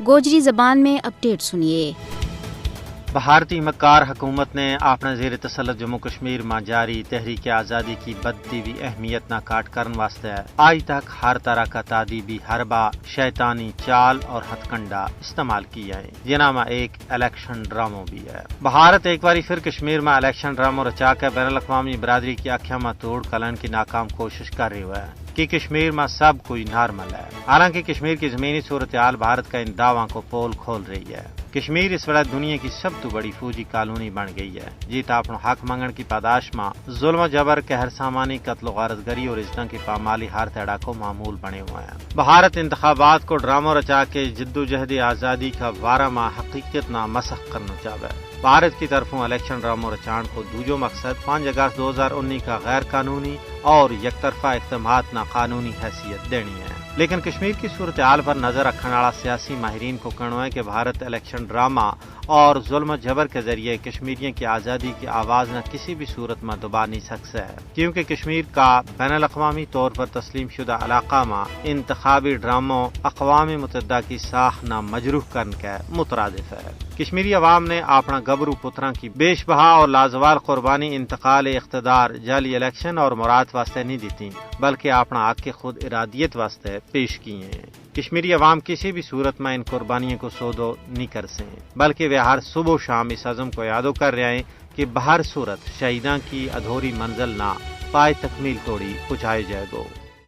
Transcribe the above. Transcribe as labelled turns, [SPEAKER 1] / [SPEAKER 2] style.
[SPEAKER 1] گوجری زبان میں اپڈیٹ سنیے۔
[SPEAKER 2] بھارتی مکار حکومت نے اپنا زیر تسلط جموں کشمیر میں جاری تحریک آزادی کی بدتی ہوئی اہمیت نہ کاٹ کرنے واسطے آج تک ہر طرح کا تعدیبی حربہ، شیطانی چال اور ہتھ کنڈا استعمال کیا ہے، جنہاں میں ایک الیکشن ڈراموں بھی ہے۔ بھارت ایک باری پھر کشمیر میں الیکشن ڈراموں رچا کے بین الاقوامی برادری کی آنکھوں میں توڑ کلن کی ناکام کوشش کر رہی ہے کہ کشمیر میں سب کوئی نارمل ہے، حالانکہ کشمیر کی زمینی صورتحال بھارت کا ان دعووں کو پول کھول رہی ہے۔ کشمیر اس وقت دنیا کی سب تو بڑی فوجی کالونی بن گئی ہے، جیت اپنا حق منگن کی پاداش میں ظلم و جبر، قہر سامانی، قتل و غارت گری اور عزتوں کی پامالی ہر تیڑا کو معمول بنے ہوئے ہیں۔ بھارت انتخابات کو ڈراموں رچا کے جدوجہد آزادی کا وارہ ماہ حقیقت نہ مسخ کرنا چاہے۔ بھارت کی طرفوں الیکشن ڈراموں رچان کو دوجو مقصد 5 اگست 2019 کا غیر قانونی اور یک طرفہ اقدامات نہ قانونی حیثیت دینی ہے۔ لیکن کشمیر کی صورتحال پر نظر رکھنے والا سیاسی ماہرین کو کہنا ہے کہ بھارت الیکشن ڈرامہ اور ظلم و جبر کے ذریعے کشمیریوں کی آزادی کی آواز نہ کسی بھی صورت میں دبا نہیں سکتا ہے، کیونکہ کشمیر کا بین الاقوامی طور پر تسلیم شدہ علاقہ میں انتخابی ڈراموں اقوام متحدہ کی ساکھ نہ مجروح کرنے کے مترادف ہے۔ کشمیری عوام نے اپنا گبرو پتراں کی بیش بہا اور لازوال قربانی انتقال اقتدار، جعلی الیکشن اور مراد واسطے نہیں دیتی، بلکہ اپنا حق کے خود ارادیت واسطے پیش کیے ہیں۔ کشمیری عوام کسی بھی صورت میں ان قربانیوں کو سودو نہیں کر سکے، بلکہ وہ ہر صبح و شام اس عزم کو یادو کر رہے ہیں کہ بہر صورت شہیداں کی ادھوری منزل نہ پائے تکمیل توڑی پہنچائے جائے گو۔